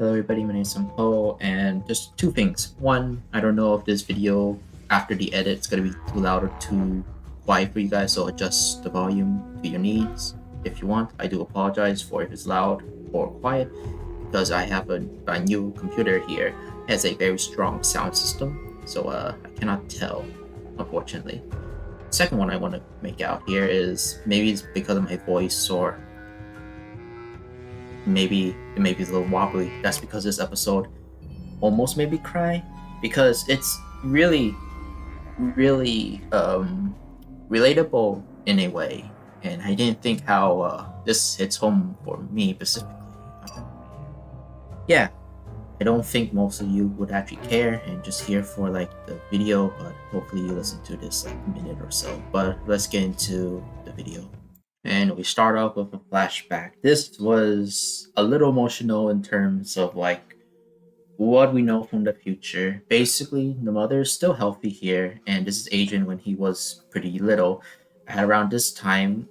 Hello everybody, my name is Sampo, and just two things. One, I don't know if this video after the edit is going to be too loud or too quiet for you guys, so adjust the volume to your needs if you want. I do apologize for if it's loud or quiet because I have a new computer here. It has a very strong sound system, so I cannot tell, unfortunately. Second one I want to make out here is maybe it's because of my voice or maybe it may be a little wobbly. That's because this episode almost made me cry because it's really relatable in a way, and I didn't think how this hits home for me specifically. Yeah, I don't think most of you would actually care and just here for like the video, but hopefully you listen to this like minute or so. But let's get into the video. And we start off with a flashback. This was a little emotional in terms of like what we know from the future. Basically, the mother is still healthy here, and this is Adrian when he was pretty little. At around this time,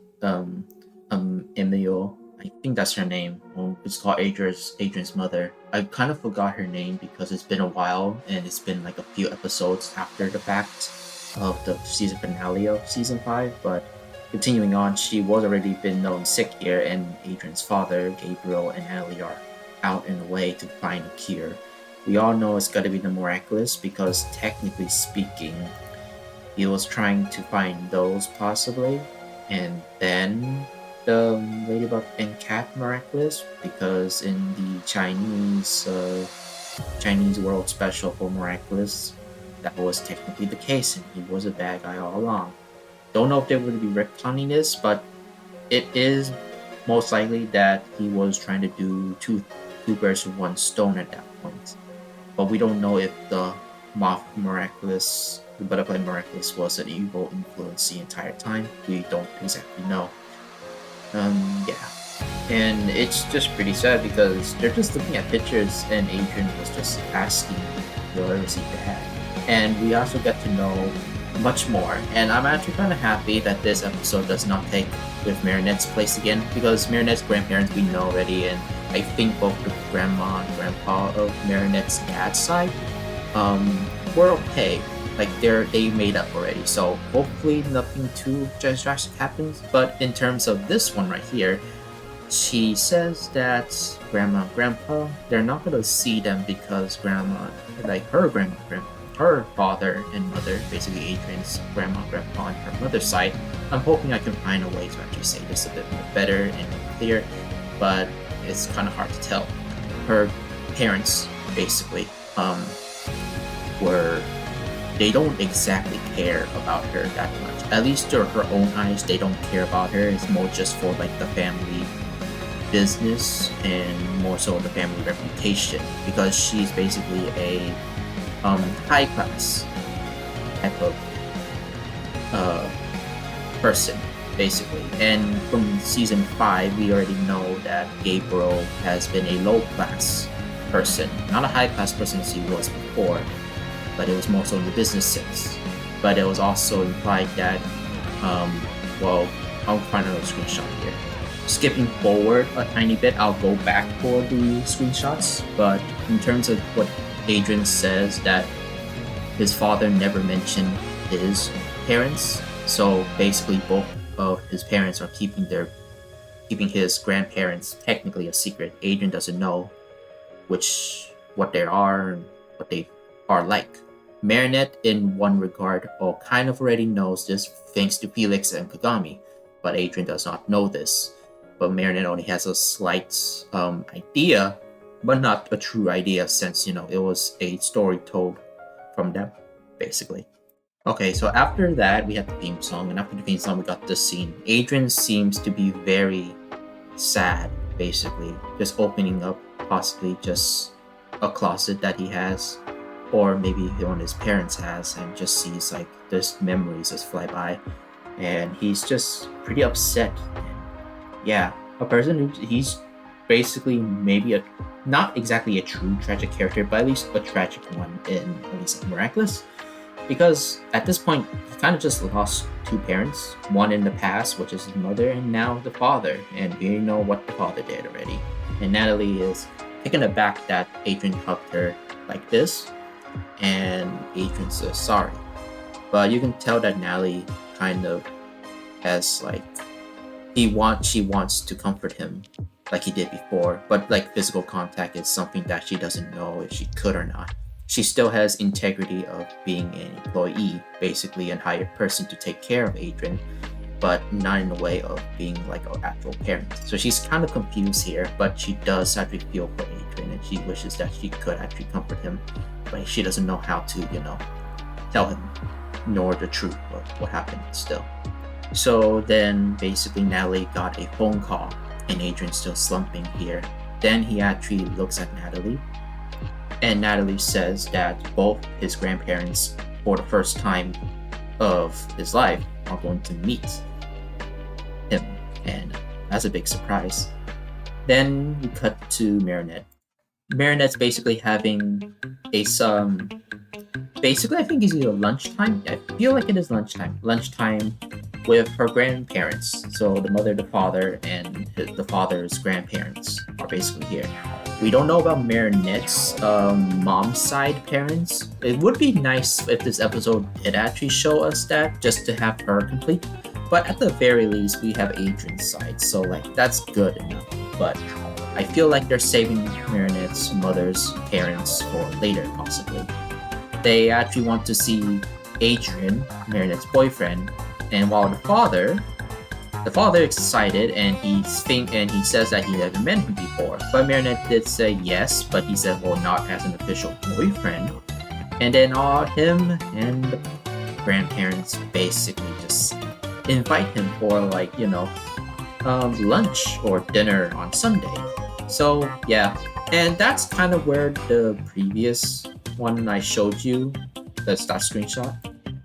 Emil, I think that's her name. It's called Adrian's mother. I kind of forgot her name because it's been a while, and it's been like a few episodes after the fact of the season finale of season 5, but continuing on, she was already been known sick here, and Adrian's father, Gabriel, and Natalie are out and away to find a cure. We all know it's gotta be the Miraculous because technically speaking, he was trying to find those possibly, and then the Ladybug and Cat Miraculous because in the Chinese world special for Miraculous, that was technically the case, and he was a bad guy all along. Don't know if they would be retconning this, but it is most likely that he was trying to do two birds with one stone at that point. But we don't know if the Moth Miraculous, the Butterfly Miraculous, was an evil influence the entire time. We don't exactly know. Yeah. And it's just pretty sad because they're just looking at pictures and Adrian was just asking if you'll ever see Dad. And we also get to know much more, and I'm actually kind of happy that this episode does not take with Marinette's place again, because Marinette's grandparents we know already, and I think both the grandma and grandpa of Marinette's dad's side were okay. Like they made up already, so hopefully nothing too drastic happens. But in terms of this one right here, she says that grandma and grandpa, they're not gonna see them because grandma, like her her father and mother, basically Adrian's grandma, grandpa, and her mother's side. I'm hoping I can find a way to actually say this a bit more better and more clear, but it's kind of hard to tell. Her parents, basically, they don't exactly care about her that much. At least to her own eyes, they don't care about her. It's more just for like the family business and more so the family reputation, because she's basically a high class type of person, basically. And from season 5, we already know that Gabriel has been a low class person, not a high class person as he was before, but it was more so in the business sense. But it was also implied that, well, I'll find another screenshot here. Skipping forward a tiny bit, I'll go back for the screenshots, but in terms of what Adrian says that his father never mentioned his parents, so basically both of his parents are keeping his grandparents technically a secret. Adrian doesn't know what they are and what they are like. Marinette, in one regard, kind of already knows this thanks to Felix and Kagami, but Adrian does not know this. But Marinette only has a slight idea, but not a true idea since, it was a story told from them, basically. Okay, so after that, we had the theme song, and after the theme song, we got this scene. Adrian seems to be very sad, basically, just opening up possibly just a closet that he has, or maybe one his parents has, and just sees like this memories just fly by, and he's just pretty upset. Yeah, a person he's basically maybe not exactly a true tragic character, but at least a tragic one in at least Miraculous. Because at this point, he kind of just lost two parents, one in the past, which is his mother, and now the father. And we know what the father did already. And Natalie is taken aback that Adrian hugged her like this, and Adrian says sorry. But you can tell that Natalie kind of has like she wants to comfort him like he did before, but like physical contact is something that she doesn't know if she could or not. She still has integrity of being an employee, basically an hired person to take care of Adrian, but not in a way of being like an actual parent. So she's kind of confused here, but she does actually feel for Adrian, and she wishes that she could actually comfort him, but she doesn't know how to, tell him nor the truth of what happened still. So then basically Natalie got a phone call, and Adrian's still slumping here. Then he actually looks at Natalie, and Natalie says that both his grandparents, for the first time of his life, are going to meet him, and that's a big surprise. Then we cut to Marinette. Marinette's basically having basically I think it's either lunchtime. I feel like it is lunchtime with her grandparents. So the mother, the father, and the father's grandparents are basically here. We don't know about Marinette's mom's side parents. It would be nice if this episode did actually show us that, just to have her complete. But at the very least, we have Adrian's side, so like that's good enough. But I feel like they're saving Marinette's mother's parents for later, possibly. They actually want to see Adrian, Marinette's boyfriend, and while the father is excited, and he says that he hasn't met him before. But Marinette did say yes, but he said, well, not as an official boyfriend. And then him and the grandparents basically just invite him for lunch or dinner on Sunday. So yeah, and that's kind of where the previous one I showed you, that's that screenshot.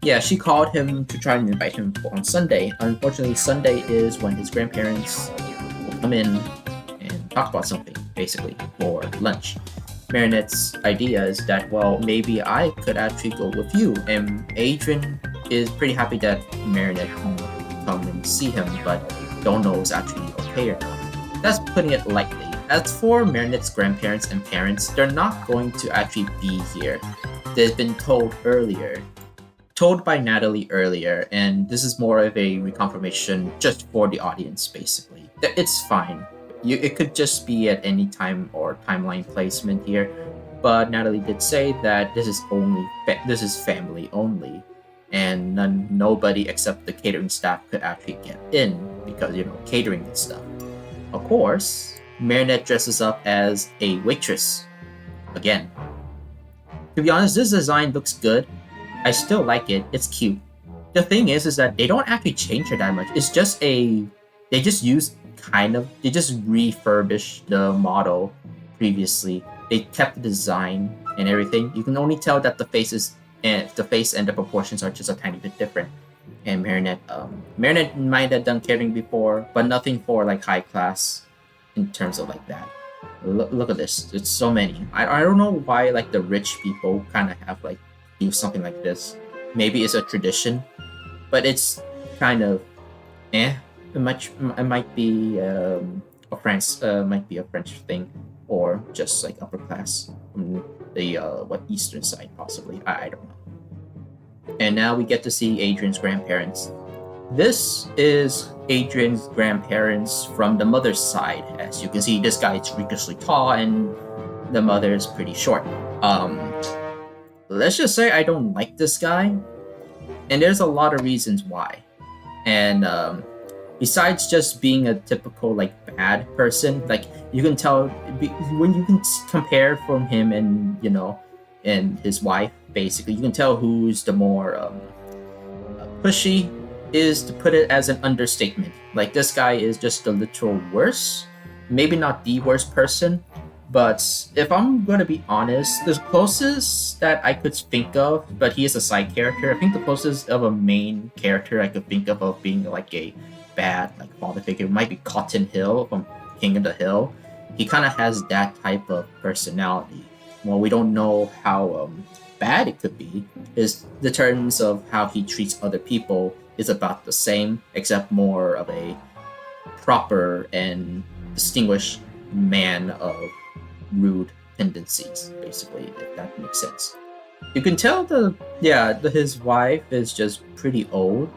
Yeah, she called him to try and invite him on Sunday. Unfortunately, Sunday is when his grandparents will come in and talk about something, basically, for lunch. Marinette's idea is that, well, maybe I could actually go with you. And Adrian is pretty happy that Marinette can come and see him, but don't know if it's actually okay or not. That's putting it lightly. As for Marinette's grandparents and parents, they're not going to actually be here. They've been told by Natalie earlier, and this is more of a reconfirmation just for the audience, basically. It's fine. It could just be at any time or timeline placement here, but Natalie did say that this is family only, and nobody except the catering staff could actually get in because catering and stuff. Of course, Marinette dresses up as a waitress again. To be honest, this design looks good. I still like it. It's cute. The thing is that they don't actually change it that much. It's just they just refurbished the model previously. They kept the design and everything. You can only tell that the face and the proportions are just a tiny bit different. And Marinette might have done catering before, but nothing for like high class in terms of like that. Look at this. It's so many. I don't know why like the rich people kind of have like do something like this. Maybe it's a tradition, but it's kind of It might be a French thing, or just like upper class from the Eastern side possibly. I don't know. And now we get to see Adrian's grandparents. This is Adrian's grandparents from the mother's side. As you can see, this guy is freakishly tall, and the mother is pretty short. Let's just say I don't like this guy, and there's a lot of reasons why. And besides just being a typical like bad person, like you can tell when you can compare from him and and his wife, basically you can tell who's the more pushy, is to put it as an understatement. Like this guy is just the literal worst, maybe not the worst person, but if I'm gonna be honest, the closest that I could think of, but he is a side character, I think the closest of a main character I could think of being like a bad like father figure might be Cotton Hill from King of the Hill. He kind of has that type of personality. Well, we don't know how bad it could be. The terms of how he treats other people is about the same, except more of a proper and distinguished man of rude tendencies, basically, if that makes sense. You can tell his wife is just pretty old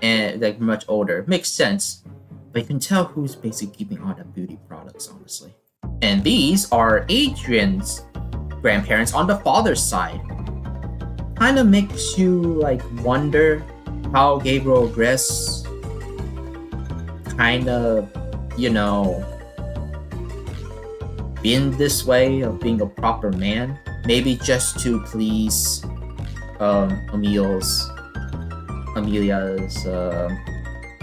and like much older. Makes sense, but you can tell who's basically keeping all the beauty products, honestly. And these are Adrian's grandparents on the father's side. Kind of makes you like wonder how Gabriel Gress kind of, been this way of being a proper man. Maybe just to please Amelia's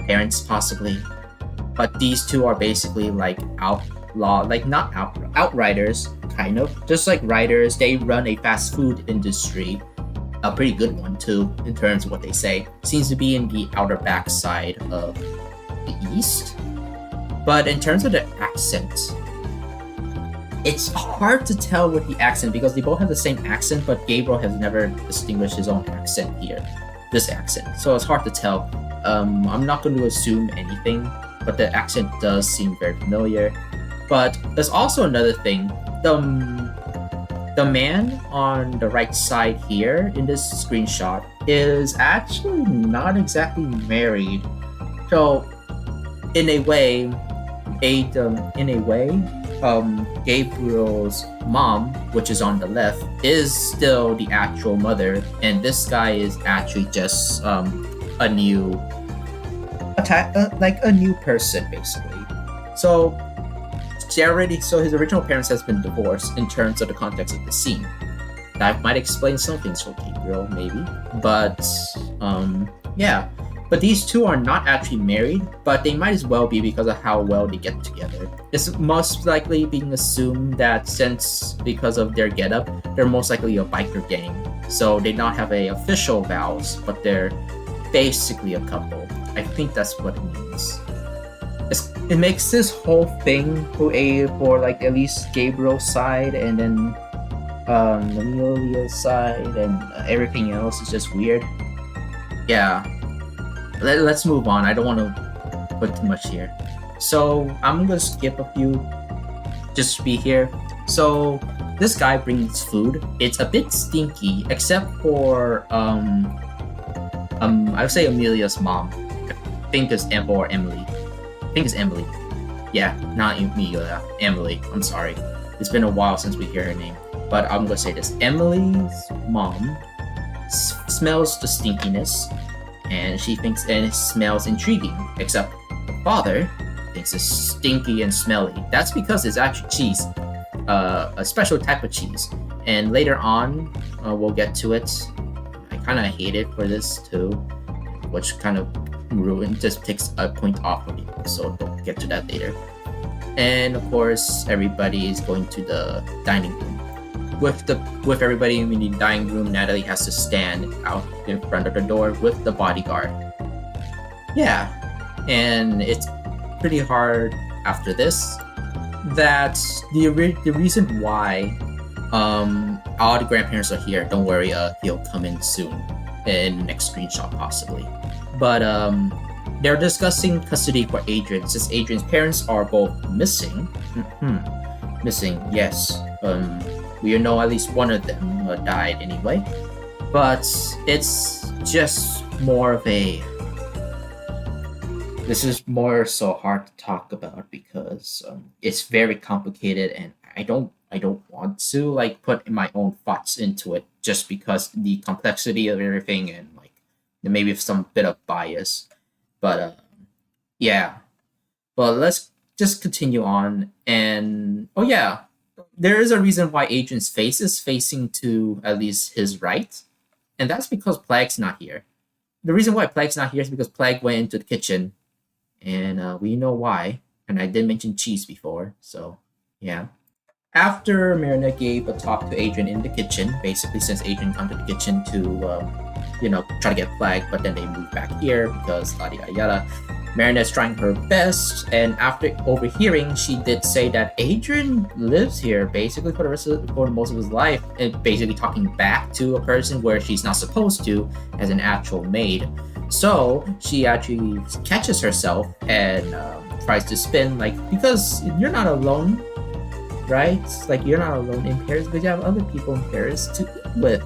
parents, possibly. But these two are basically like outlaw, like not outriders, kind of. Just like writers, they run a fast food industry. A pretty good one too, in terms of what they say. Seems to be in the outer backside of the East. But in terms of the accent, it's hard to tell with the accent because they both have the same accent, but Gabriel has never distinguished his own accent here. This accent. So it's hard to tell. I'm not going to assume anything, but the accent does seem very familiar. But there's also another thing. The man on the right side here in this screenshot is actually not exactly married. So in a way, Gabriel's mom, which is on the left, is still the actual mother, and this guy is actually just a new person, basically. So his original parents has been divorced in terms of the context of the scene. That might explain some things for Gabriel, maybe. But yeah. But these two are not actually married, but they might as well be because of how well they get together. It's most likely being assumed that because of their getup, they're most likely a biker gang. So they not have a official vows, but they're basically a couple. I think that's what it means. It makes this whole thing for like at least Gabriel's side and then Amelia's side and everything else is just weird. Yeah. Let's move on. I don't want to put too much here. So I'm going to skip a few just to be here. So this guy brings food. It's a bit stinky, except for I would say Amelia's mom. I think it's Emily. I think it's Emily. Yeah, not Amelia. Emily. I'm sorry. It's been a while since we hear her name. But I'm going to say this. Emily's mom smells the stinkiness. And she thinks it smells intriguing, except the father thinks it's stinky and smelly. That's because it's actually cheese, a special type of cheese. And later on, we'll get to it. I kind of hate it for this too, which kind of just takes a point off of the episode. We'll get to that later. And of course, everybody is going to the dining room. With everybody in the dining room, Natalie has to stand out in front of the door with the bodyguard. Yeah, and it's pretty hard after this that the reason why all the grandparents are here. Don't worry, he'll come in soon in the next screenshot possibly. But they're discussing custody for Adrian since Adrian's parents are both missing. Missing, yes. We know at least one of them died anyway, but it's just more of a. This is more so hard to talk about because it's very complicated, and I don't want to like put my own thoughts into it just because the complexity of everything and like maybe some bit of bias, but yeah. But let's just continue on, and oh yeah. There is a reason why Adrian's face is facing to at least his right, and that's because Plague's not here. The reason why Plague's not here is because Plague went into the kitchen, and we know why. And I did mention cheese before, so yeah. After Marina gave a talk to Adrian in the kitchen, basically since Adrian come to the kitchen to, try to get Plague, but then they moved back here because yada yada yada. Marina is trying her best, and after overhearing, she did say that Adrian lives here basically for most of his life, and basically talking back to a person where she's not supposed to as an actual maid. So she actually catches herself and tries to spin because you're not alone. right? It's like you're not alone in Paris, but you have other people in Paris to eat with.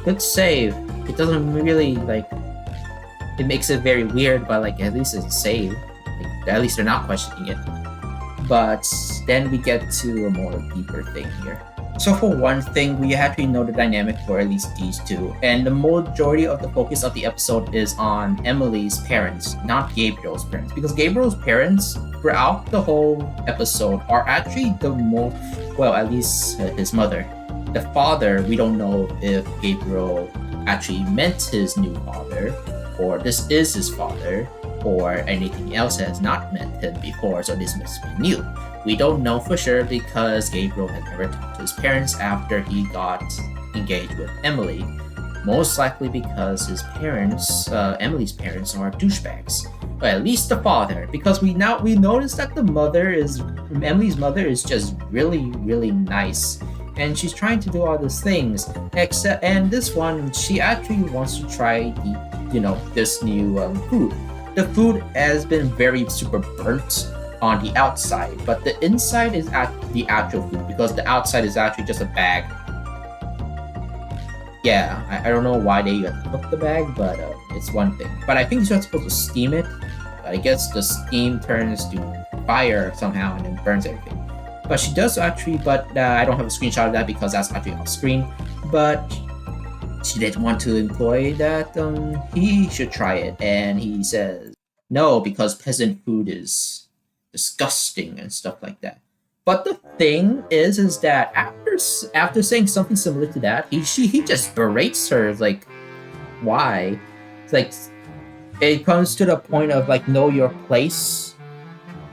Good save. It doesn't really like it makes it very weird, but like at least it's a save. Like, at least they're not questioning it. But then we get to a more deeper thing here. So for one thing, we actually know the dynamic for at least these two, and the majority of the focus of the episode is on Emily's parents, not Gabriel's parents, because Gabriel's parents throughout the whole episode are actually the most, well, at least his mother. The father, we don't know if Gabriel actually meant his new father, or this is his father, or anything else has not met him before, so this must be new. We don't know for sure because Gabriel had never talked to his parents after he got engaged with Emily. Most likely because his parents, Emily's parents, are douchebags. Or at least the father, because we notice that the mother is Emily's mother is just really, really nice. And she's trying to do all these things. And this one, she actually wants to try this new food. The food has been very super burnt on the outside, but the inside is the actual food because the outside is actually just a bag. Yeah, I don't know why they have to cook the bag, but it's one thing. But I think you're supposed to steam it. I guess the steam turns to fire somehow and then burns everything. But she does actually, but I don't have a screenshot of that because that's actually off screen. But she did want to employ that he should try it, and he says no because peasant food is disgusting and stuff like that. But the thing is that after saying something similar to that, he just berates her like, why? It's like it comes to the point of like know your place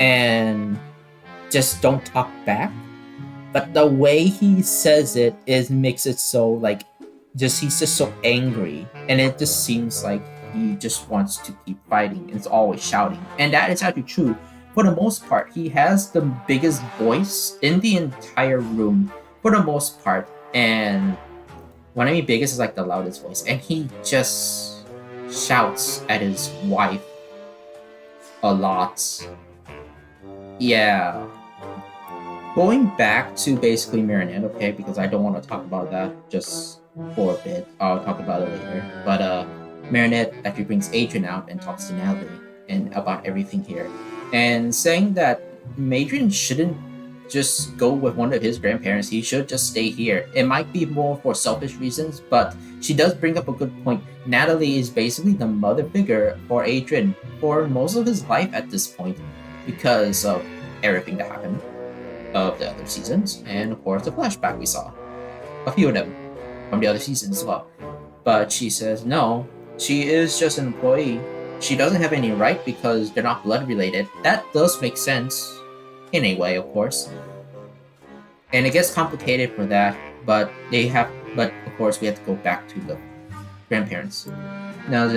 and just don't talk back. But the way he says it makes it so like he's just so angry, and it just seems like he just wants to keep fighting and is always shouting. And that is actually true. For the most part, he has the biggest voice in the entire room for the most part. And when I mean biggest is like the loudest voice. And he just shouts at his wife a lot. Yeah. Going back to basically Marinette, okay, because I don't want to talk about that just for a bit. I'll talk about it later. But Marinette actually brings Adrian out and talks to Natalie and about everything here. And saying that Adrian shouldn't just go with one of his grandparents, he should just stay here. It might be more for selfish reasons, but she does bring up a good point. Natalie is basically the mother figure for Adrian for most of his life at this point because of everything that happened of the other seasons, and of course the flashback we saw. A few of them from the other seasons as well. But she says no, she is just an employee. She doesn't have any right because they're not blood related. That does make sense in a way, of course. And it gets complicated for that, but of course we have to go back to the grandparents. Now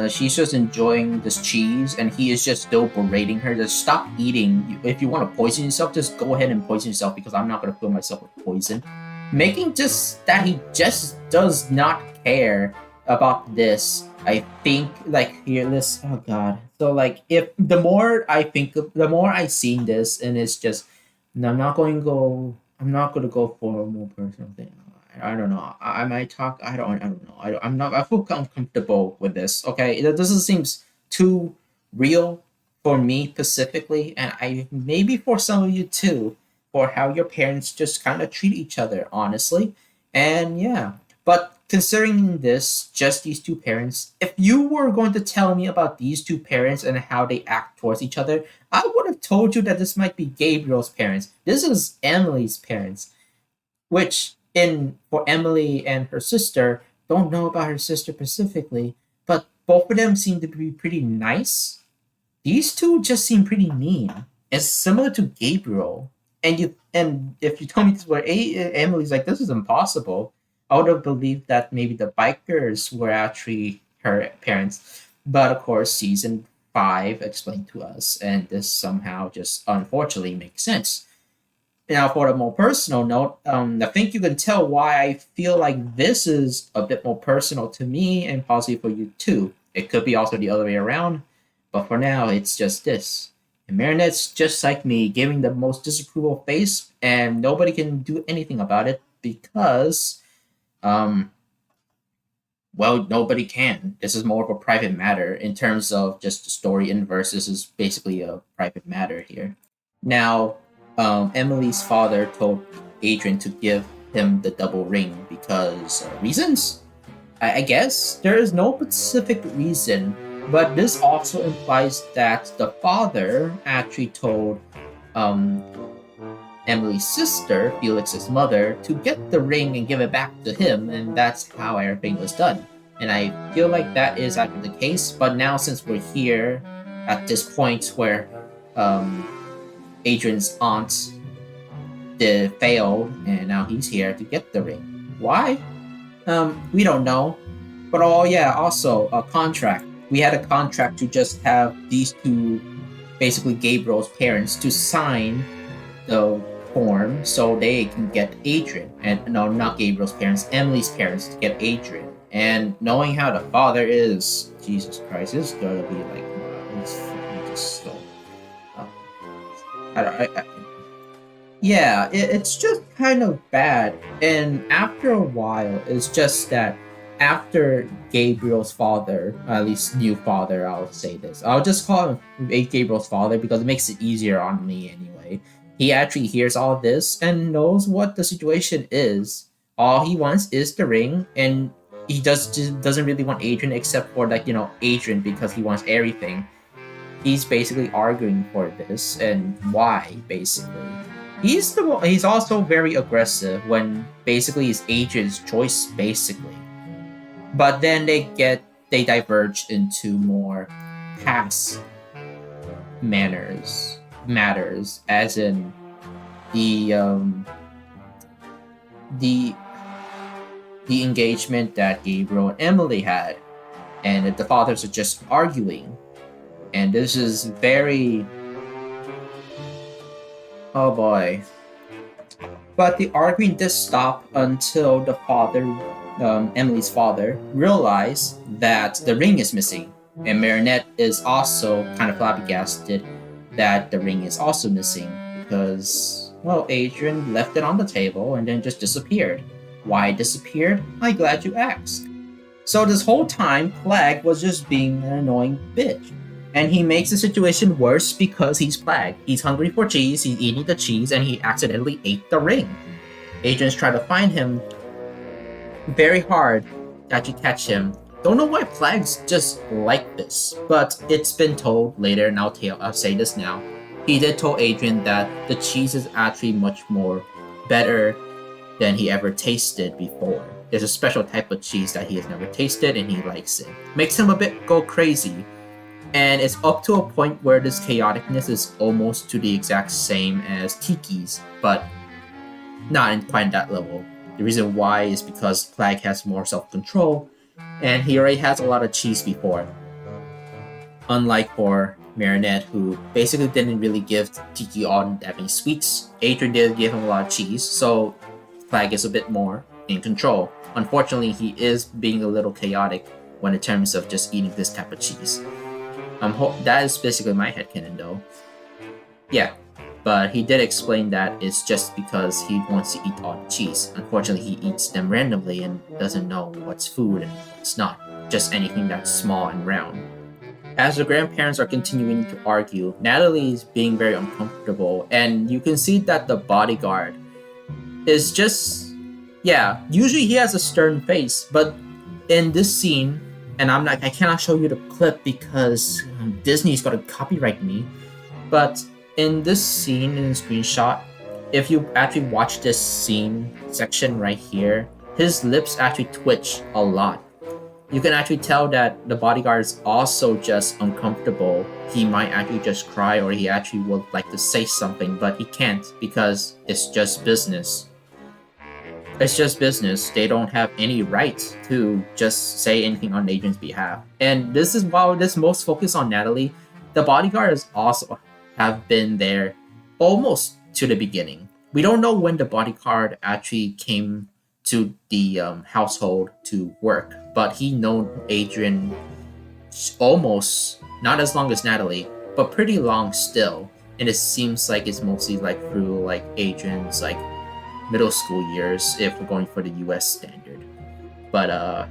she's just enjoying this cheese, and he is just still berating her to stop eating. If you want to poison yourself, just go ahead and poison yourself because I'm not going to fill myself with poison. Making just that he just does not care about this. I think like oh god. So like if the more I think the more I seen this, and it's just I'm not going to go for a more personal thing. I don't know. I might talk. I don't know. I feel uncomfortable with this. Okay, this seems too real for me specifically, and I maybe for some of you too, for how your parents just kind of treat each other, honestly. And yeah, but considering this, just these two parents, if you were going to tell me about these two parents and how they act towards each other, I would have told you that this might be Gabriel's parents. This is Emily's parents, which for Emily and her sister, don't know about her sister specifically, but both of them seem to be pretty nice. These two just seem pretty mean. It's similar to Gabriel. And if you told me this were Emily's like, this is impossible, I would have believed that maybe the bikers were actually her parents. But of course, season 5 explained to us, and this somehow just unfortunately makes sense. Now, for a more personal note, I think you can tell why I feel like this is a bit more personal to me and possibly for you too. It could be also the other way around, but for now, it's just this. And Marinette's just like me, giving the most disapproval face, and nobody can do anything about it because, um, well, nobody can. This is more of a private matter in terms of just the story inverse. This is basically a private matter here. Now, Emily's father told Adrian to give him the double ring because reasons? I guess there is no specific reason, but this also implies that the father actually told um, Emily's sister, Felix's mother, to get the ring and give it back to him, and that's how everything was done. And I feel like that is actually the case, but now since we're here at this point where um, Adrian's aunt did failed, and now he's here to get the ring. Why? We don't know. But oh yeah, also a contract. We had a contract to just have these two, basically Gabriel's parents, to sign the form so they can get Adrian. And no, not Gabriel's parents, Emily's parents to get Adrian. And knowing how the father is, Jesus Christ, this is gonna be like, wow, he's fucking just so. Yeah, it's just kind of bad. And after a while, it's just that after Gabriel's father, at least new father, I'll say this. I'll just call him Gabriel's father because it makes it easier on me anyway. He actually hears all this and knows what the situation is. All he wants is the ring, and he just doesn't really want Adrian except for Adrian because he wants everything. He's basically arguing for this and why basically. He's also very aggressive when basically it's Adrian's choice basically. But then they diverge into more past matters as in the the the engagement that Gabriel and Emily had, and the fathers are just arguing, and this is very, oh boy. But the arguing did stop until the father, Emily's father, realized that the ring is missing, and Marinette is also kind of flabbergasted that the ring is also missing because, well, Adrian left it on the table and then just disappeared. Why it disappeared? I'm glad you asked. So this whole time, Plague was just being an annoying bitch. And he makes the situation worse because he's Plague. He's hungry for cheese, he's eating the cheese, and he accidentally ate the ring. Agents try to find him very hard to actually catch him. Don't know why Plague's just like this, but it's been told later, and I'll say this now. He did tell Adrian that the cheese is actually much more better than he ever tasted before. There's a special type of cheese that he has never tasted, and he likes it. Makes him a bit go crazy. And it's up to a point where this chaoticness is almost to the exact same as Tiki's, but not in quite that level. The reason why is because Plague has more self-control, and he already has a lot of cheese before. Unlike for Marinette, who basically didn't really give Tiki all that many sweets, Adrian did give him a lot of cheese, so Plague is a bit more in control. Unfortunately, he is being a little chaotic when in terms of just eating this type of cheese. That is basically my headcanon though. Yeah, but he did explain that it's just because he wants to eat all the cheese. Unfortunately, he eats them randomly and doesn't know what's food and what's not. Just anything that's small and round. As the grandparents are continuing to argue, Natalie is being very uncomfortable, and you can see that the bodyguard is just, yeah, usually he has a stern face, but in this scene, and I cannot show you the clip because Disney's got to copyright me. But in this scene, in the screenshot, if you actually watch this scene section right here, his lips actually twitch a lot. You can actually tell that the bodyguard is also just uncomfortable. He might actually just cry, or he actually would like to say something, but he can't because it's just business. It's just business. They don't have any right to just say anything on Adrian's behalf. And this is why this most focus on Natalie. The bodyguards also have been there almost to the beginning. We don't know when the bodyguard actually came to the household to work, but he known Adrian almost not as long as Natalie, but pretty long still. And it seems like it's mostly like through like Adrian's like middle school years if we're going for the US standard. But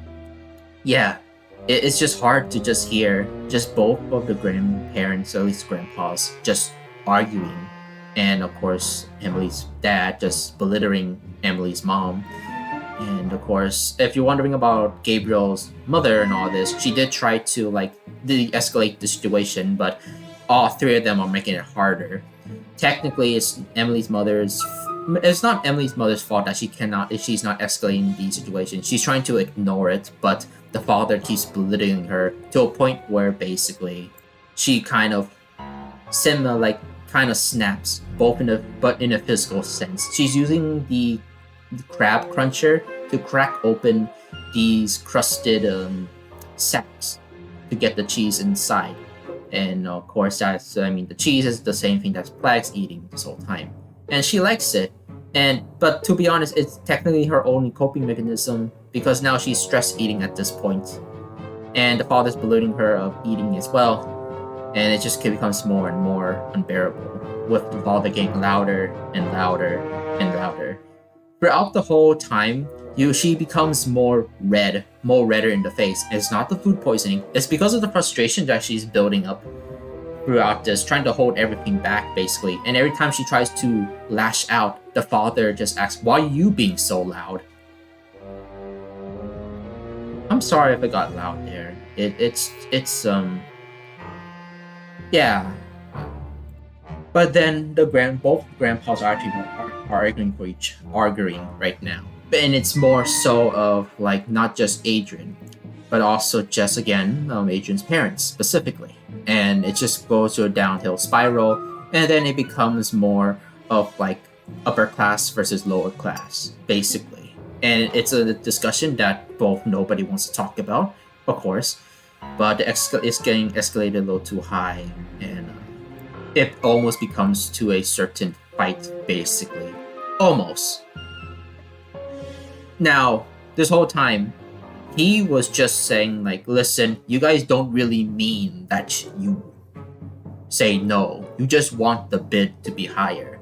yeah, it's just hard to just hear just both of the grandparents, at least grandpas, just arguing. And of course, Emily's dad just belittling Emily's mom. And of course, if you're wondering about Gabriel's mother and all this, she did try to like de-escalate the situation, but all three of them are making it harder. Technically, it's not Emily's mother's fault that she's not escalating the situation. She's trying to ignore it, but the father keeps belittling her to a point where basically she kind of kind of snaps, both in a physical sense. She's using the crab cruncher to crack open these crusted sacks to get the cheese inside. And of course, the cheese is the same thing that Plag's eating this whole time, and she likes it. But to be honest, it's technically her only coping mechanism because now she's stress eating at this point, and the father's belittling her of eating as well, and it just becomes more and more unbearable with the father getting louder and louder and louder. Throughout the whole time, she becomes more redder in the face. It's not the food poisoning. It's because of the frustration that she's building up throughout this, trying to hold everything back, basically. And every time she tries to lash out, the father just asks, "Why are you being so loud?" I'm sorry if it got loud there. Yeah. But then both grandpas are actually arguing right now. And it's more so of like not just Adrian, but also just again Adrian's parents specifically, and it just goes to a downhill spiral, and then it becomes more of like upper class versus lower class basically, and it's a discussion that both nobody wants to talk about, of course, but it's getting escalated a little too high, and it almost becomes to a certain fight basically, almost. Now, this whole time, he was just saying, like, listen, you guys don't really mean that you say no. You just want the bid to be higher.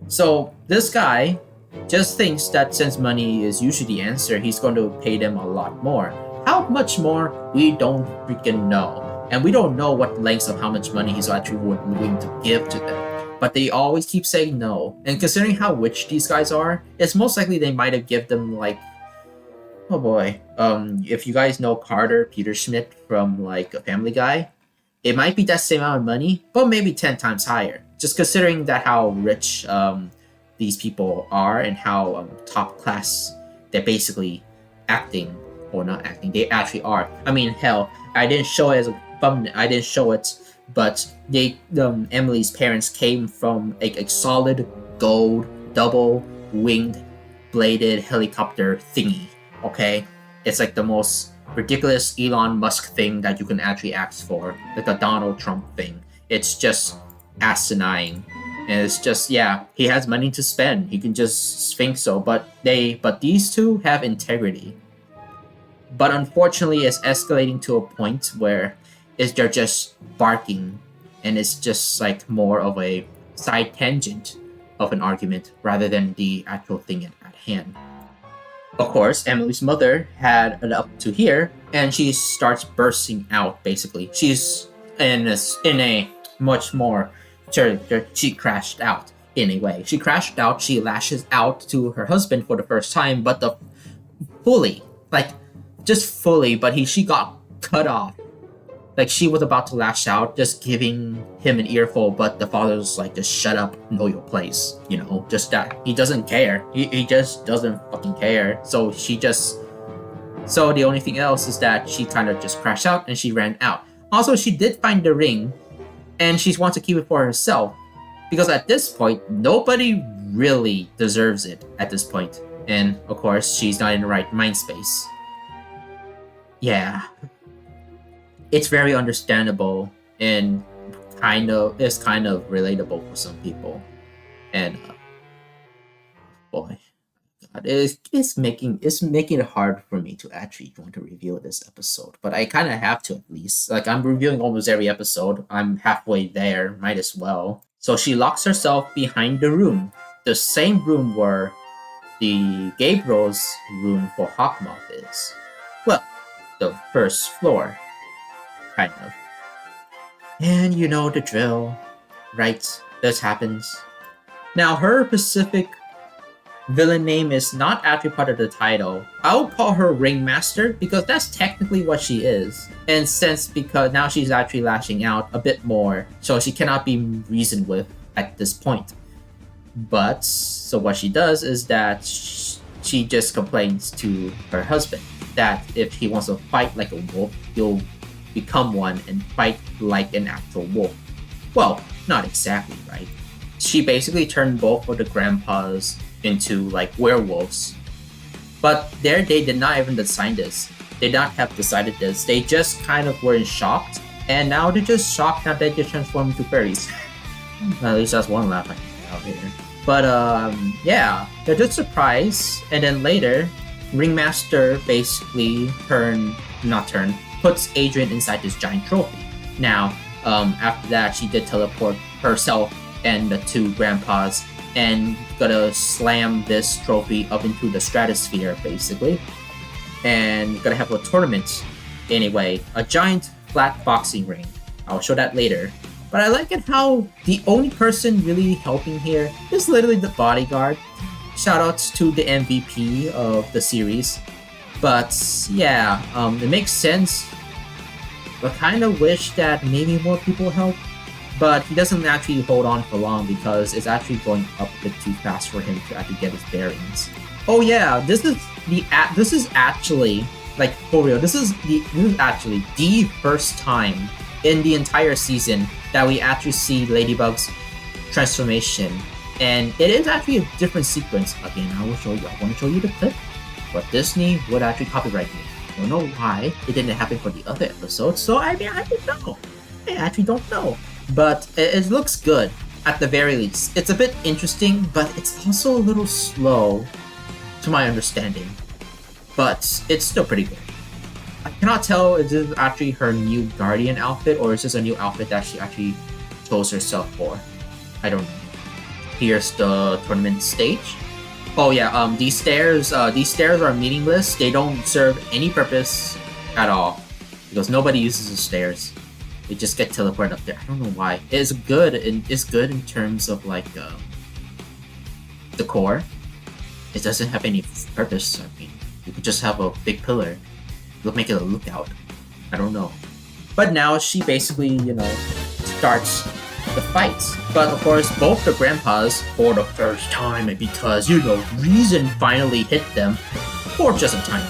So, this guy just thinks that since money is usually the answer, he's going to pay them a lot more. How much more? We don't freaking know. And we don't know what lengths of how much money he's actually willing to give to them. But they always keep saying no. And considering how rich these guys are, it's most likely they might have given them like, oh boy, if you guys know Carter Peter Schmidt from like a Family Guy, it might be that same amount of money, but maybe 10 times higher. Just considering that how rich these people are and how top class they're basically acting, or not acting, they actually are. I mean, hell, I didn't show it as a thumbnail, I didn't show it, but Emily's parents came from a solid gold double winged bladed helicopter thingy. Okay, it's like the most ridiculous Elon Musk thing that you can actually ask for, like a Donald Trump thing. It's just asinine, and it's just, yeah, he has money to spend. He can just think so, but these two have integrity. But unfortunately, it's escalating to a point where they're just barking, and it's just like more of a side tangent of an argument rather than the actual thing at hand. Of course, Emily's mother had it up to here, and she starts bursting out. Basically, she's in a much more character. She crashed out in a way. She crashed out. She lashes out to her husband for the first time, but fully, but she got cut off. Like, she was about to lash out, just giving him an earful, but the father's like, just shut up, know your place. You know, just that. He doesn't care. He just doesn't fucking care. So the only thing else is that she kind of just crashed out and she ran out. Also, she did find the ring, and she wants to keep it for herself. Because at this point, nobody really deserves it at this point. And, of course, she's not in the right mind space. Yeah. It's very understandable, and it's kind of relatable for some people. And boy, God, it's making it hard for me to actually want to review this episode, but I kind of have to at least. Like I'm reviewing almost every episode. I'm halfway there. Might as well. So she locks herself behind the room, the same room where the Gabriel's room for Hawkmoth is. Well, the first floor, kind of. And you know the drill, right? This happens. Now her specific villain name is not actually part of the title. I'll call her Ringmaster because that's technically what she is. And because now she's actually lashing out a bit more, so she cannot be reasoned with at this point. But so what she does is that she just complains to her husband that if he wants to fight like a wolf, he'll become one and fight like an actual wolf. Well, not exactly, right? She basically turned both of the grandpas into like werewolves. But they did not even decide this. They did not have decided this. They just kind of were shocked, and now they're just shocked that they just transformed into fairies. At least that's one laugh I can get out here. But yeah, they're just surprised, and then later, Ringmaster basically puts Adrian inside this giant trophy. Now, after that, she did teleport herself and the two grandpas and gonna slam this trophy up into the stratosphere, basically. And gonna have a tournament anyway, a giant flat boxing ring. I'll show that later. But I like it how the only person really helping here is literally the bodyguard. Shoutouts to the MVP of the series. But yeah, it makes sense. I kind of wish that maybe more people help. But he doesn't actually hold on for long because it's actually going up a bit too fast for him to actually get his bearings. Oh yeah, this is actually like for real. This is actually the first time in the entire season that we actually see Ladybug's transformation, and it is actually a different sequence. Again, I want to show you the clip, but Disney would actually copyright me. I don't know why it didn't happen for the other episodes, so I don't know. I actually don't know. But it looks good, at the very least. It's a bit interesting, but it's also a little slow, to my understanding. But it's still pretty good. I cannot tell if this is actually her new Guardian outfit, or is this a new outfit that she actually chose herself for. I don't know. Here's the tournament stage. Oh yeah, these stairs are meaningless. They don't serve any purpose at all, because nobody uses the stairs. They just get teleported up there. I don't know why. It's good in terms of like the core. It doesn't have any purpose. I mean, you could just have a big pillar. It'll make it a lookout. I don't know. But now she basically, starts the fights. But of course, both the grandpas, for the first time, and because reason finally hit them for just a time.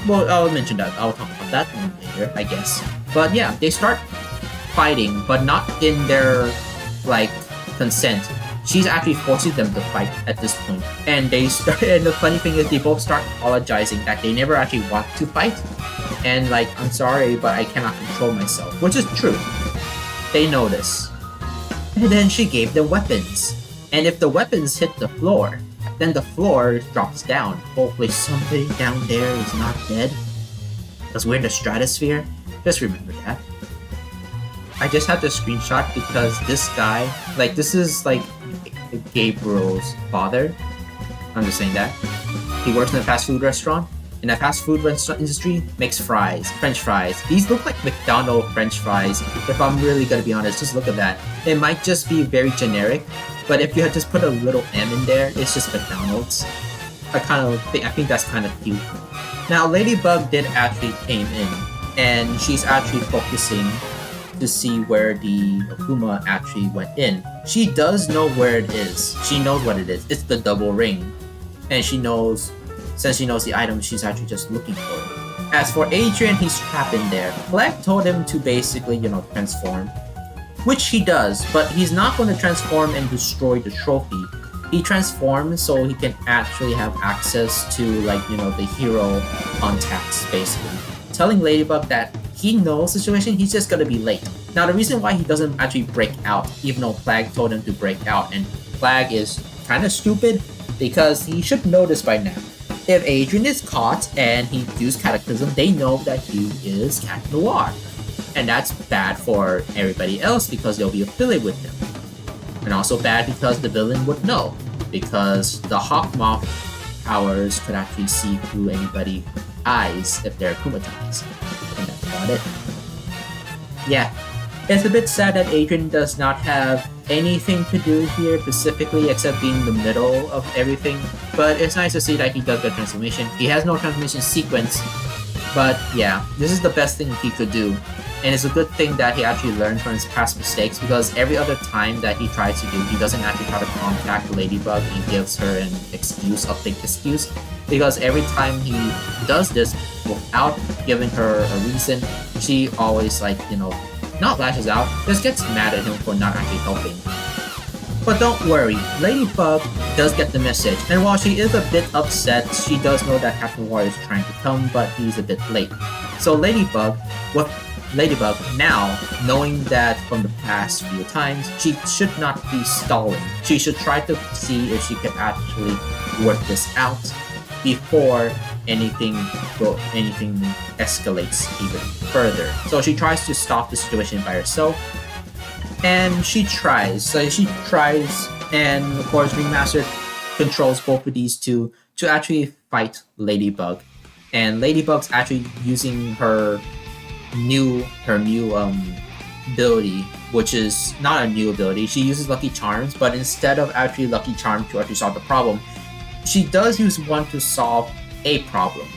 Well, I'll mention that. I'll talk about that one later, I guess. But yeah, they start fighting, but not in their consent. She's actually forcing them to fight at this point. And and the funny thing is they both start apologizing that they never actually want to fight. And I'm sorry, but I cannot control myself, which is true. They know this. And then she gave them weapons. And if the weapons hit the floor, then the floor drops down. Hopefully somebody down there is not dead. Because we're in the stratosphere. Just remember that. I just have to screenshot because this guy, this is Gabriel's father. I'm just saying that. He works in a fast food restaurant. In a fast food restaurant industry, makes fries, French fries. These look like McDonald's French fries. If I'm really gonna be honest, just look at that. It might just be very generic, but if you had just put a little M in there, it's just McDonald's. I think that's kind of cute. Now, Ladybug did actually came in, and she's actually focusing to see where the Akuma actually went in. She does know where it is. She knows what it is. It's the double ring. And since she knows the item, she's actually just looking for it. As for Adrian, he's trapped in there. Flag told him to basically, transform. Which he does, but he's not going to transform and destroy the trophy. He transforms so he can actually have access to, the hero contacts, basically. Telling Ladybug that he knows the situation, he's just gonna be late. Now, the reason why he doesn't actually break out, even though Flag told him to break out, and Flag is kind of stupid, because he should know this by now. If Adrian is caught and he used Cataclysm, they know that he is Cat Noir. And that's bad for everybody else because they'll be affiliated with him. And also bad because the villain would know, because the Hawkmoth powers could actually see through anybody's eyes if they're akumatized. And that's about it. Yeah, it's a bit sad that Adrian does not have anything to do here specifically except being in the middle of everything, but it's nice to see that he does get transformation. He has no transformation sequence, but yeah, this is the best thing he could do. And it's a good thing that he actually learned from his past mistakes, because every other time that he tries to do, he doesn't actually try to contact Ladybug and gives her an excuse, a fake excuse. Because every time he does this without giving her a reason, she always not lashes out, just gets mad at him for not actually helping. But don't worry, Ladybug does get the message, and while she is a bit upset, she does know that Captain War is trying to come, but he's a bit late. So Ladybug now, knowing that from the past few times, she should not be stalling. She should try to see if she can actually work this out before anything escalates even further. So she tries to stop the situation by herself, and she tries. And of course, Ringmaster controls both of these two to actually fight Ladybug. And Ladybug's actually using her new ability, which is not a new ability. She uses Lucky Charms, but instead of actually Lucky Charm to actually solve the problem, she does use one to solve a problem.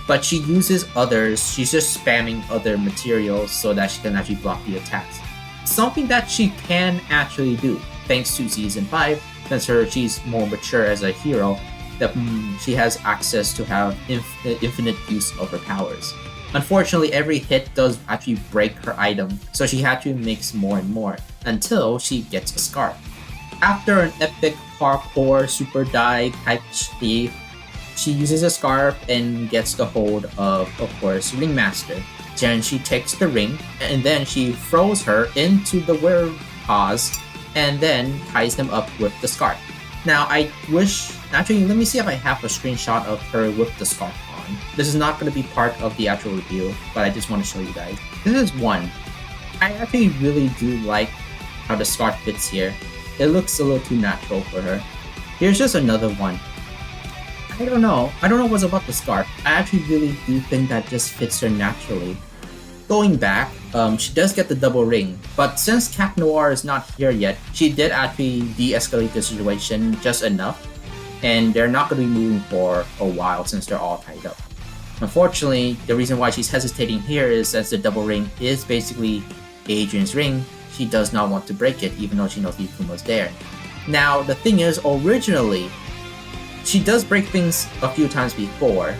But she uses others. She's just spamming other materials so that she can actually block the attacks. Something that she can actually do, thanks to Season 5, since she's more mature as a hero, that she has access to have infinite use of her powers. Unfortunately, every hit does actually break her item, so she actually makes more and more, until she gets a scarf. After an epic parkour super dive type thief, she uses a scarf and gets the hold of course, Ringmaster. Then she takes the ring, and then she throws her into the Werepapas, and then ties them up with the scarf. Now, actually, let me see if I have a screenshot of her with the scarf on. This is not going to be part of the actual review, but I just want to show you guys. This is one. I actually really do like how the scarf fits here. It looks a little too natural for her. Here's just another one. I don't know what's about the scarf. I actually really do think that just fits her naturally. Going back, she does get the double ring, but since Cat Noir is not here yet, she did actually de-escalate the situation just enough, and they're not going to be moving for a while since they're all tied up. Unfortunately, the reason why she's hesitating here is since the double ring is basically Adrian's ring, she does not want to break it even though she knows the Akuma's there. Now, the thing is, originally, she does break things a few times before,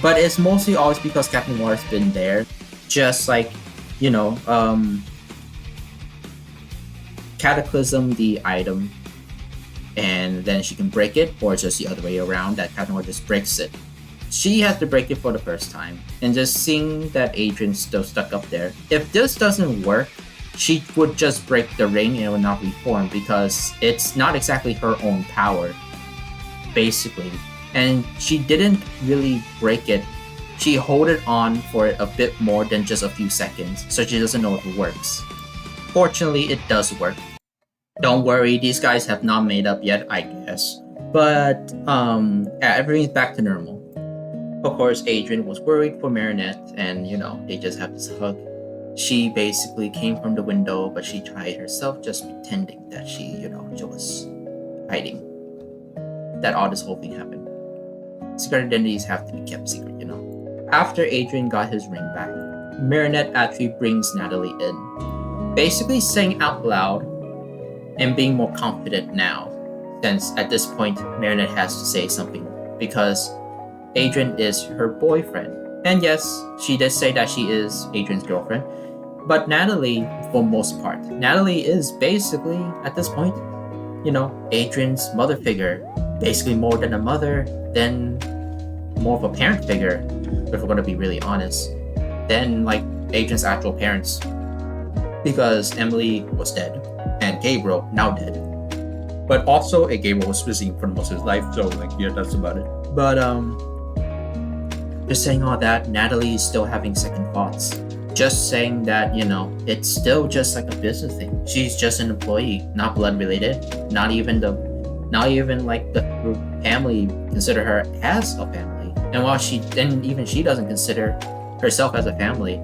but it's mostly always because Captain Noir has been there. Just like, Cataclysm the item, and then she can break it, or just the other way around, that Captain Noir just breaks it. She has to break it for the first time, and just seeing that Adrian's still stuck up there. If this doesn't work, she would just break the ring and it would not reform, because it's not exactly her own power, basically. And she didn't really break it. She held it on for a bit more than just a few seconds, so she doesn't know if it works. Fortunately, it does work. Don't worry, these guys have not made up yet, I guess. But, everything's back to normal. Of course, Adrian was worried for Marinette, and, they just have this hug. She basically came from the window, but she tried herself, just pretending that she was hiding. That all this whole thing happened. Secret identities have to be kept secret, After Adrian got his ring back, Marinette actually brings Natalie in, basically saying out loud and being more confident now, since at this point Marinette has to say something because Adrian is her boyfriend. And yes, she did say that she is Adrian's girlfriend, but Natalie, for most part, Natalie is basically, at this point, Adrian's mother figure. Basically more than a mother, then more of a parent figure, if we're going to be really honest, than Adrian's actual parents. Because Emily was dead, and Gabriel now dead. But also, Gabriel was busy for most of his life, so like, yeah, that's about it. But just saying all that, Natalie is still having second thoughts. Just saying that, it's still just like a business thing. She's just an employee, not blood related. Not even like the family consider her as a family. And even she doesn't consider herself as a family,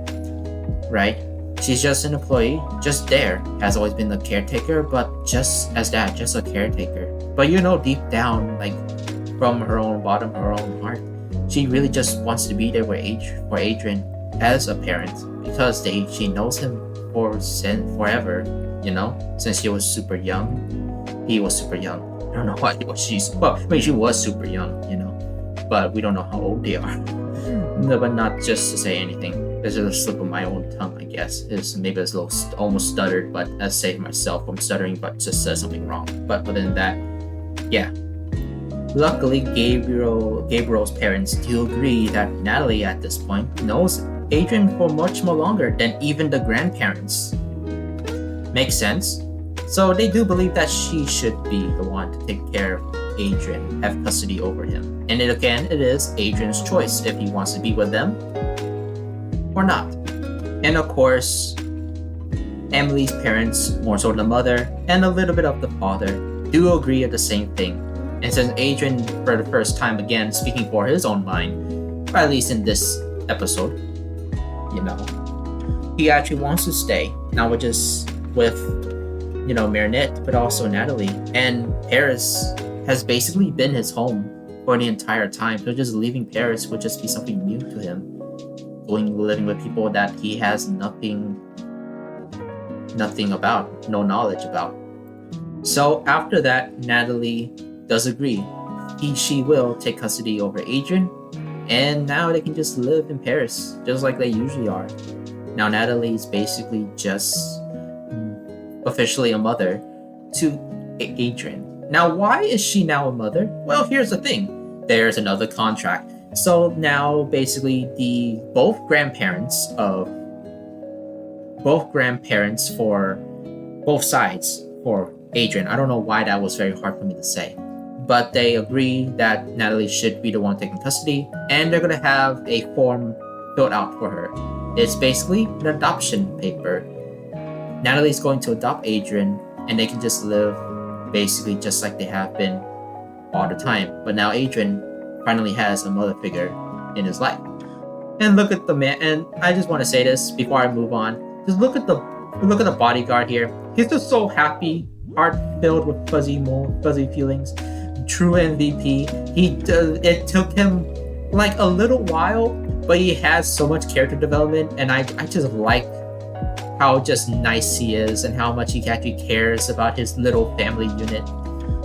right? She's just an employee, just there. Has always been the caretaker, but just as that, just a caretaker. But deep down, like from her own bottom, her own heart, she really just wants to be there for Adrian as a parent, because she knows him forever, since she was super young. He was super young. I don't know why she was super young, but we don't know how old they are. No, but not just to say anything. There's a slip of my own tongue, I guess. Maybe it's a little almost stuttered, but I saved myself from stuttering, but just said something wrong. But other than that, yeah. Luckily, Gabriel's parents do agree that Natalie at this point knows Adrian for much more longer than even the grandparents. Makes sense. So they do believe that she should be the one to take care of Adrian, have custody over him. And it is Adrian's choice if he wants to be with them or not. And of course, Emily's parents, more so the mother and a little bit of the father, do agree at the same thing. And since Adrian, for the first time again, speaking for his own mind, or at least in this episode, he actually wants to stay, not just with Marinette, but also Natalie. And Paris has basically been his home for the entire time. So just leaving Paris would just be something new to him. Living with people that he has nothing about, no knowledge about. So after that, Natalie does agree. She will take custody over Adrian, and now they can just live in Paris, just like they usually are. Now Natalie's basically just officially a mother to Adrian. Now, why is she now a mother? Well, here's the thing. There's another contract. So now basically both grandparents for both sides for Adrian. I don't know why that was very hard for me to say. But they agree that Natalie should be the one taking custody, and they're going to have a form filled out for her. It's basically an adoption paper. Natalie's going to adopt Adrian, and they can just live basically just like they have been all the time. But now Adrian finally has a mother figure in his life. And look at the man, and I just want to say this before I move on. Just look at the bodyguard here. He's just so happy, heart filled with fuzzy feelings. True MVP. It took him like a little while, but he has so much character development, and I just like how just nice he is and how much he actually cares about his little family unit.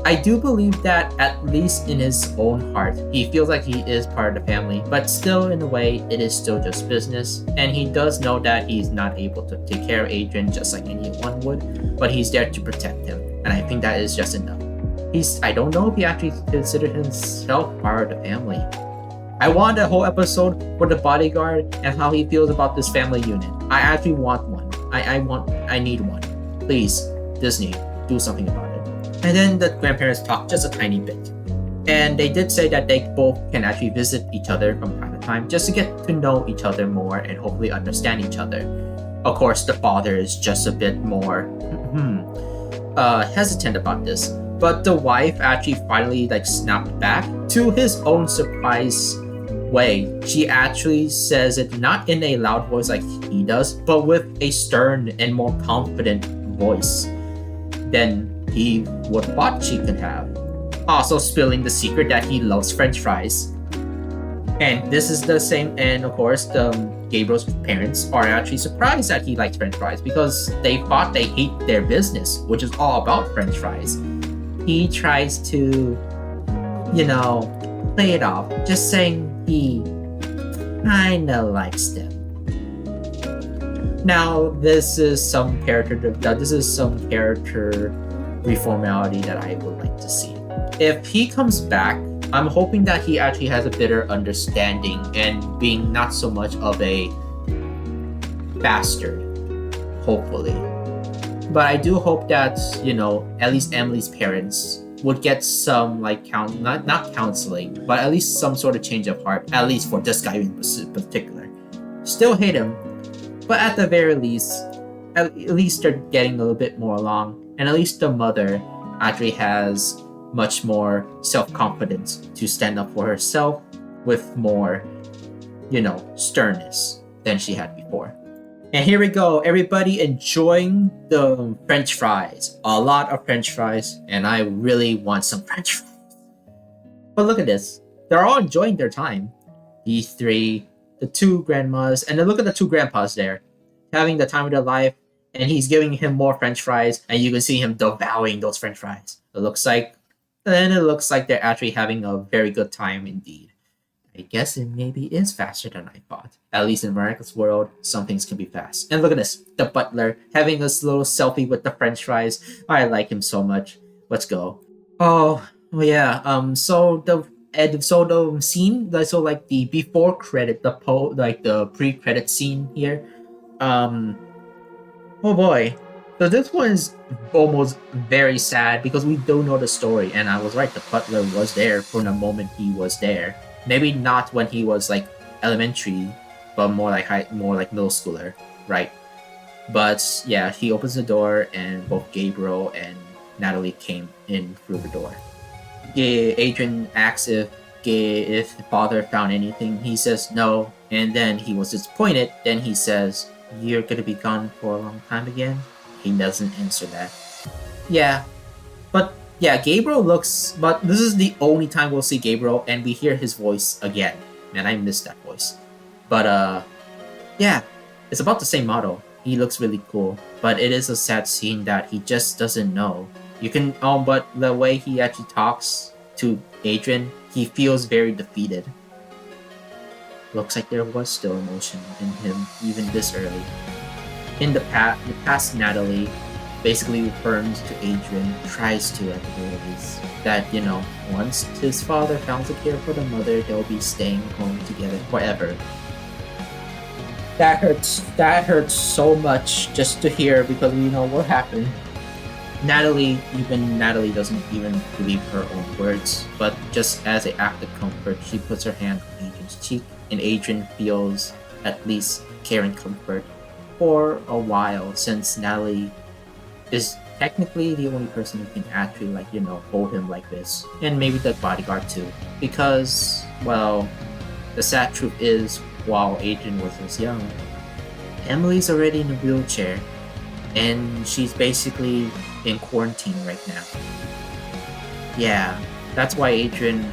I do believe that at least in his own heart, he feels like he is part of the family, but still in a way, it is still just business. And he does know that he's not able to take care of Adrian just like anyone would, but he's there to protect him. And I think that is just enough. I don't know if he actually considered himself part of the family. I want a whole episode for the bodyguard and how he feels about this family unit. I actually want one. I need one. Please, Disney, do something about it. And then the grandparents talk just a tiny bit. And they did say that they both can actually visit each other from time to time just to get to know each other more and hopefully understand each other. Of course, the father is just a bit more hesitant about this. But the wife actually finally snapped back to his own surprise way. She actually says it not in a loud voice like he does, but with a stern and more confident voice than he would have thought she could have. Also spilling the secret that he loves French fries. And this is the same, and of course, Gabriel's parents are actually surprised that he likes French fries because they thought they hate their business, which is all about French fries. He tries to, play it off, just saying he kinda likes them. Now, this is some character reformality that I would like to see. If he comes back, I'm hoping that he actually has a better understanding and being not so much of a bastard, hopefully. But I do hope that, at least Emily's parents would get some not counseling, but at least some sort of change of heart, at least for this guy in particular. Still hate him, but at the very least, at least they're getting a little bit more along, and at least the mother actually has much more self-confidence to stand up for herself with more, sternness than she had before. And here we go, everybody enjoying the French fries. A lot of French fries, and I really want some French fries. But look at this. They're all enjoying their time. These three, the two grandmas, and then look at the two grandpas there, having the time of their life, and he's giving him more French fries, and you can see him devouring those French fries. It looks like they're actually having a very good time indeed. I guess it maybe is faster than I thought. At least in Miraculous world, some things can be fast. And look at this, the butler having this little selfie with the French fries. I like him so much. Let's go. Oh yeah. So the scene, so like the before credit, the pre-credit scene here. Oh boy. So this one is almost very sad because we don't know the story. And I was right, the butler was there from the moment he was there. Maybe not when he was like elementary, but more like middle schooler, right? But yeah, he opens the door and both Gabriel and Natalie came in through the door. Adrian asks if father found anything. He says no, and then he was disappointed. Then he says, "You're gonna be gone for a long time again?" He doesn't answer that. Yeah, but yeah, Gabriel looks. But this is the only time we'll see Gabriel, and we hear his voice again. And I miss that voice. But yeah, it's about the same model. He looks really cool, but it is a sad scene that he just doesn't know. You can, but the way he actually talks to Adrian, he feels very defeated. Looks like there was still emotion in him even this early. In the past, Natalie basically affirms to Adrian, tries to at the very least, that once his father found a care for the mother, they'll be staying home together forever. That hurts so much just to hear because we know what happened. Natalie doesn't even believe her own words, but just as an act of comfort, she puts her hand on Adrian's cheek, and Adrian feels at least care and comfort for a while, since Natalie is technically the only person who can actually hold him like this, and maybe the bodyguard too, because well, the sad truth is, while Adrian was this young, Emily's already in a wheelchair, and she's basically in quarantine right now. Yeah, that's why Adrian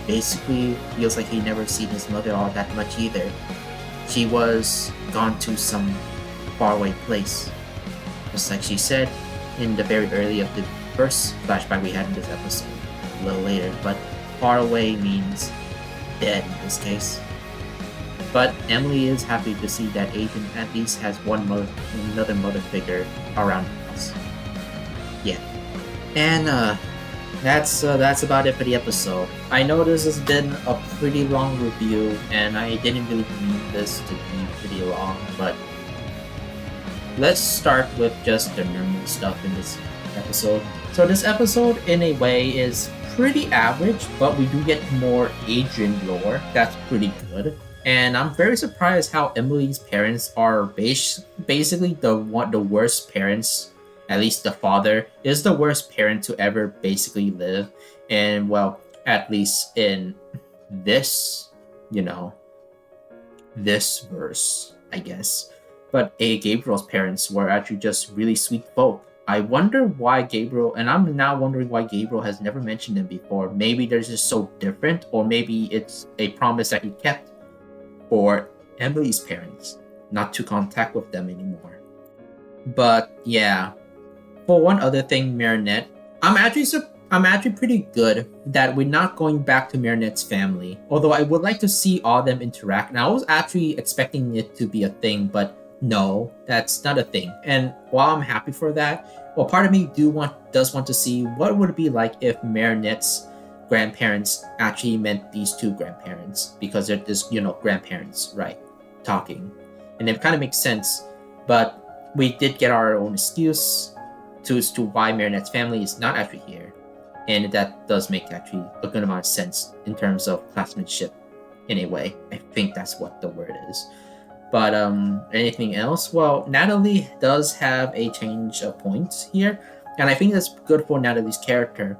basically feels like he never seen his mother all that much either. She was gone to some faraway place. Just like she said in the very early of the first flashback we had in this episode, a little later, but far away means dead in this case. But Emily is happy to see that Adrian at least has another mother figure around us. Yeah. And that's about it for the episode. I know this has been a pretty long review, and I didn't really mean this to be pretty long, but let's start with just the normal stuff in this episode. So this episode, in a way, is pretty average, but we do get more Adrian lore. That's pretty good. And I'm very surprised how Emily's parents are basically the worst parents. At least the father is the worst parent to ever basically live. And well, at least in this, this verse, I guess. But Gabriel's parents were actually just really sweet folk. I wonder why Gabriel, and I'm now wondering why Gabriel has never mentioned them before. Maybe they're just so different, or maybe it's a promise that he kept for Emily's parents, not to contact with them anymore. But yeah, for one other thing, Marinette, I'm actually pretty good that we're not going back to Marinette's family. Although I would like to see all of them interact. And I was actually expecting it to be a thing, but no, that's not a thing. And while I'm happy for that, well, part of me does want to see what would it be like if Marinette's grandparents actually meant these two grandparents, because they're just grandparents, right, talking, and it kind of makes sense. But we did get our own excuse to why Marinette's family is not actually here, and that does make actually a good amount of sense in terms of classmanship. In a way, I think that's what the word is. But anything else? Well, Natalie does have a change of points here, and I think that's good for Natalie's character.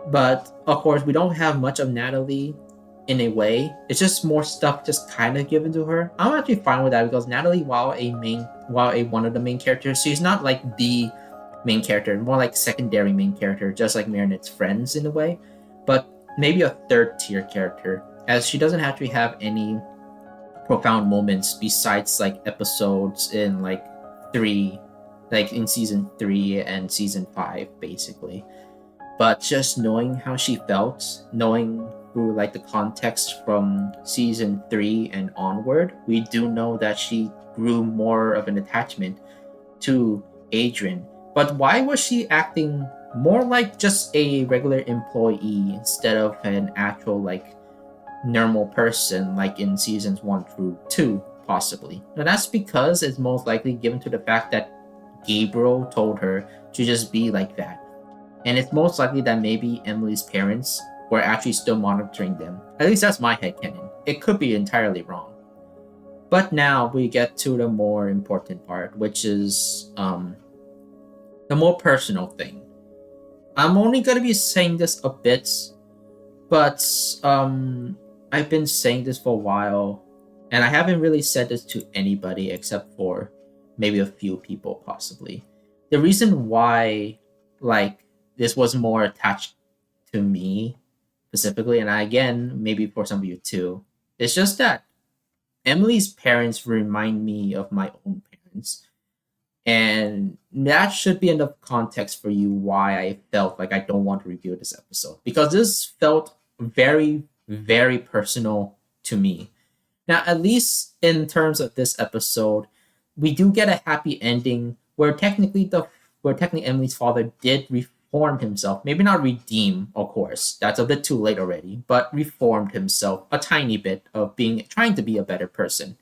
But of course, we don't have much of Natalie in a way. It's just more stuff just kind of given to her. I'm actually fine with that because Natalie, while one of the main characters, she's not like the main character, more like secondary main character, just like Marinette's friends in a way. But maybe a third tier character, as she doesn't actually have any profound moments besides like episodes in like in season 3 and season 5 basically. But just knowing how she felt, knowing through like the context from season 3 and onward, we do know that she grew more of an attachment to Adrian. But why was she acting more like just a regular employee instead of an actual like normal person like in seasons 1 through 2 possibly? Now that's because it's most likely given to the fact that Gabriel told her to just be like that. And it's most likely that maybe Emily's parents were actually still monitoring them. At least that's my headcanon. It could be entirely wrong. But now we get to the more important part, which is the more personal thing. I'm only going to be saying this a bit, but I've been saying this for a while, and I haven't really said this to anybody except for maybe a few people possibly. The reason why like this was more attached to me specifically, and again maybe for some of you too, it's just that Emily's parents remind me of my own parents. And that should be enough context for you why I felt like I don't want to review this episode. Because this felt very, very personal to me. Now, at least in terms of this episode, we do get a happy ending where technically Emily's father did reform himself. Maybe not redeem, of course. That's a bit too late already, but reformed himself a tiny bit of trying to be a better person.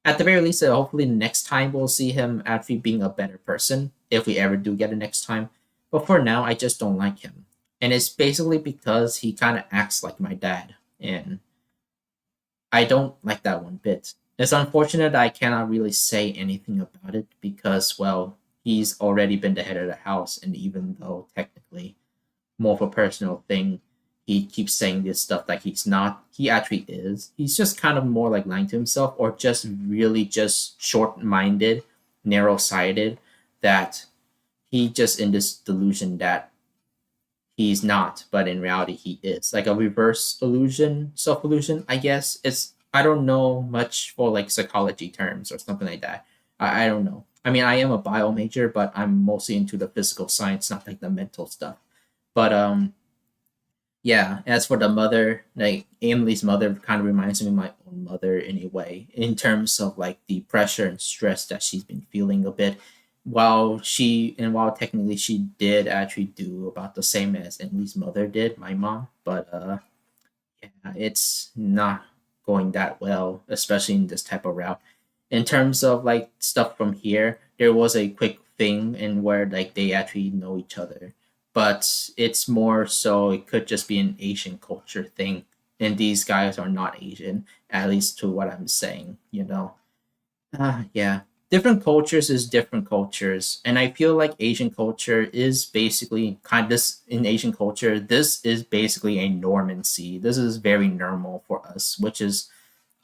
At the very least, hopefully next time we'll see him actually being a better person, if we ever do get it next time. But for now, I just don't like him. And it's basically because he kind of acts like my dad. And I don't like that one bit. It's unfortunate I cannot really say anything about it because, well, he's already been the head of the house. And even though technically more of a personal thing, he keeps saying this stuff like he's not. He actually is. He's just kind of more like lying to himself or just really just short-minded, narrow-sighted, that he just in this delusion that he's not, but in reality he is. Like a reverse illusion, self-illusion, I guess. I don't know much for like psychology terms or something like that. I don't know. I mean, I am a bio major, but I'm mostly into the physical science, not like the mental stuff. But yeah, as for the mother, like Emily's mother kind of reminds me of my own mother in a way, in terms of like the pressure and stress that she's been feeling a bit. While technically she did actually do about the same as Emily's mother did, my mom, but yeah, it's not going that well, especially in this type of route. In terms of like stuff from here, there was a quick thing in where like they actually know each other, but it's more so it could just be an Asian culture thing, and these guys are not Asian, at least to what I'm saying, you know. Yeah, different cultures is different cultures, and I feel like Asian culture is basically kind of this. In Asian culture, this is basically a normancy. This is very normal for us, which is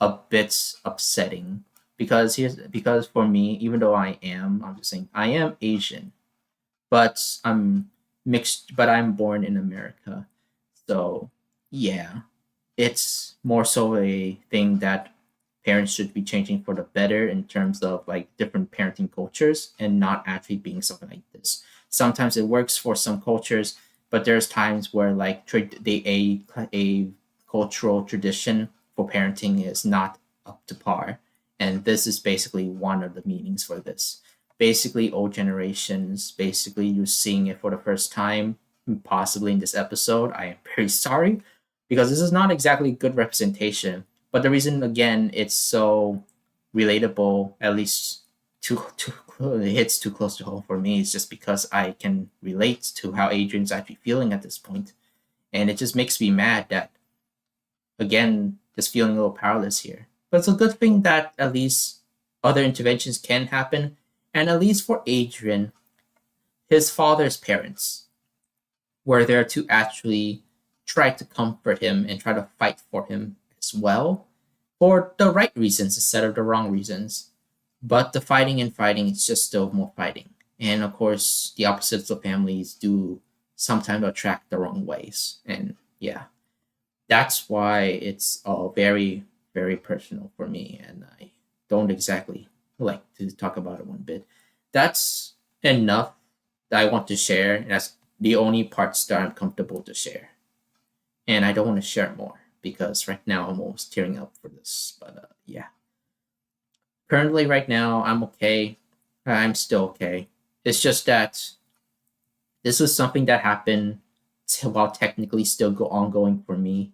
a bit upsetting because for me, even though I'm just saying I am Asian, but I'm mixed, but I'm born in America. So, yeah, it's more so a thing that parents should be changing for the better in terms of like different parenting cultures and not actually being something like this. Sometimes it works for some cultures, but there's times where like a cultural tradition for parenting is not up to par. And this is basically one of the meanings for this. Basically, old generations, basically, you're seeing it for the first time, possibly in this episode. I am very sorry because this is not exactly good representation. But the reason, again, it's so relatable, at least to it hits too close to home for me is just because I can relate to how Adrian's actually feeling at this point, and it just makes me mad that again just feeling a little powerless here. But it's a good thing that at least other interventions can happen, and at least for Adrian, his father's parents were there to actually try to comfort him and try to fight for him as well, for the right reasons instead of the wrong reasons. But the fighting and fighting, it's just still more fighting. And of course, the opposites of families do sometimes attract the wrong ways. And yeah, that's why it's all very, very personal for me. And I don't exactly like to talk about it one bit. That's enough that I want to share. And that's the only parts that I'm comfortable to share. And I don't want to share more because right now I'm almost tearing up for this. But yeah, currently, right now, I'm okay. I'm still okay. It's just that this was something that happened while technically still ongoing for me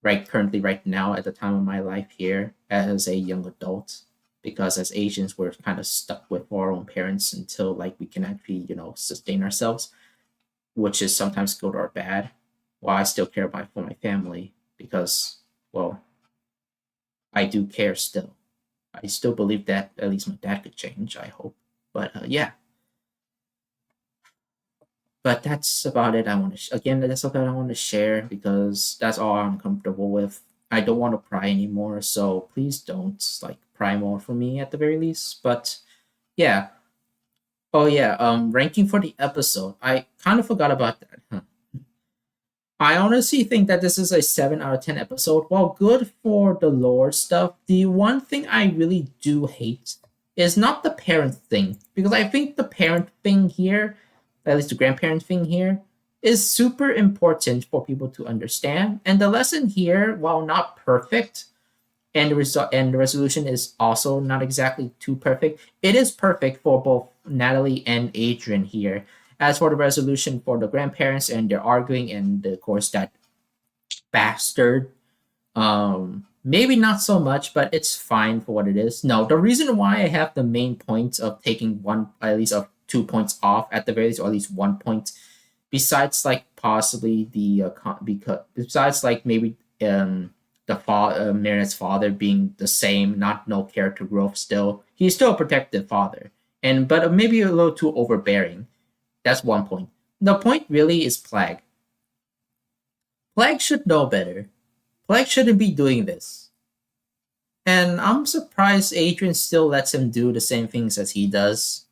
right currently right now at the time of my life here as a young adult, because as Asians we're kind of stuck with our own parents until like we can actually sustain ourselves, which is sometimes good or bad. While I still care about for my family because, well, I do care still. I still believe that at least my dad could change. I hope, but yeah. But that's about it. I want to again. That's all that I want to share because that's all I'm comfortable with. I don't want to pry anymore, so please don't like pry more for me at the very least. But yeah. Oh yeah. Ranking for the episode. I kind of forgot about that. Huh. I honestly think that this is a 7 out of 10 episode. While good for the lore stuff, the one thing I really do hate is not the parent thing. Because I think the parent thing here, at least the grandparent thing here, is super important for people to understand. And the lesson here, while not perfect, and the resolution is also not exactly too perfect, it is perfect for both Natalie and Adrian here. As for the resolution for the grandparents and they're arguing, and of course that bastard, maybe not so much, but it's fine for what it is. No, the reason why I have the main point of taking one, at least of 2 points off at the very least, or at least 1 point, besides like possibly the because besides like maybe Marinette's father being the same, not no character growth still. He's still a protective father, and but maybe a little too overbearing. That's 1 point. The point really is Plague. Plague should know better. Plague shouldn't be doing this. And I'm surprised Adrian still lets him do the same things as he does.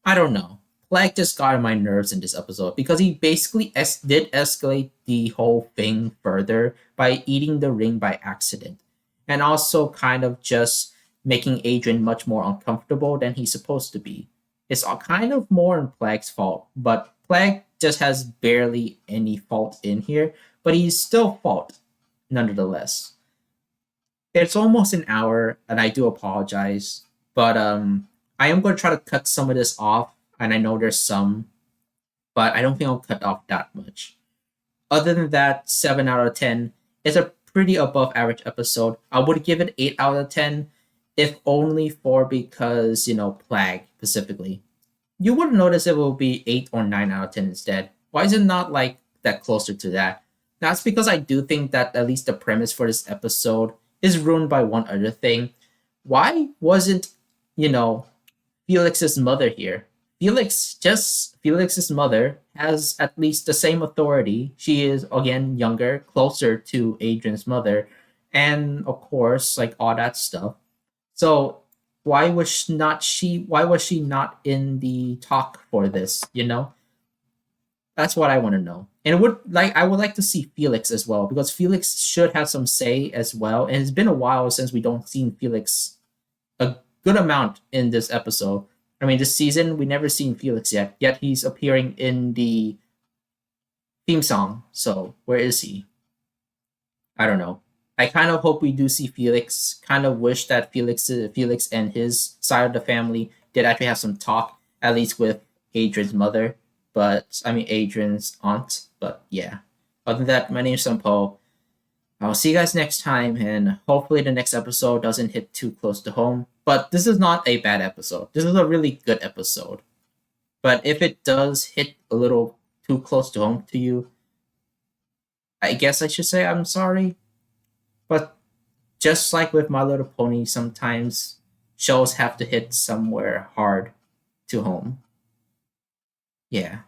I don't know. Plague just got on my nerves in this episode because he basically did escalate the whole thing further by eating the ring by accident. And also kind of just making Adrian much more uncomfortable than he's supposed to be. It's all kind of more in Plague's fault, but Plague just has barely any fault in here, but he's still fault nonetheless. It's almost an hour, and I do apologize, but I am going to try to cut some of this off, and I know there's some, but I don't think I'll cut off that much. Other than that, 7 out of 10 is a pretty above average episode. I would give it 8 out of 10 if only for because, Plague specifically. You would notice it will be 8 or 9 out of 10 instead. Why is it not like that closer to that? That's because I do think that at least the premise for this episode is ruined by one other thing. Why wasn't, Felix's mother here? Felix's mother has at least the same authority. She is again younger, closer to Adrian's mother, and of course, like all that stuff. So why was she not in the talk for this? That's what I want to know. And I would like to see Felix as well because Felix should have some say as well. And it's been a while since we don't seen Felix a good amount in this episode. I mean, this season we never seen Felix yet he's appearing in the theme song. So where is he? I don't know. I kind of hope we do see Felix. Kind of wish that Felix and his side of the family did actually have some talk, at least with Adrian's mother. But I mean Adrian's aunt. But yeah. Other than that, my name is Sampo. I'll see you guys next time, and hopefully the next episode doesn't hit too close to home. But this is not a bad episode. This is a really good episode. But if it does hit a little too close to home to you, I guess I should say I'm sorry. But just like with My Little Pony, sometimes shows have to hit somewhere hard to home. Yeah.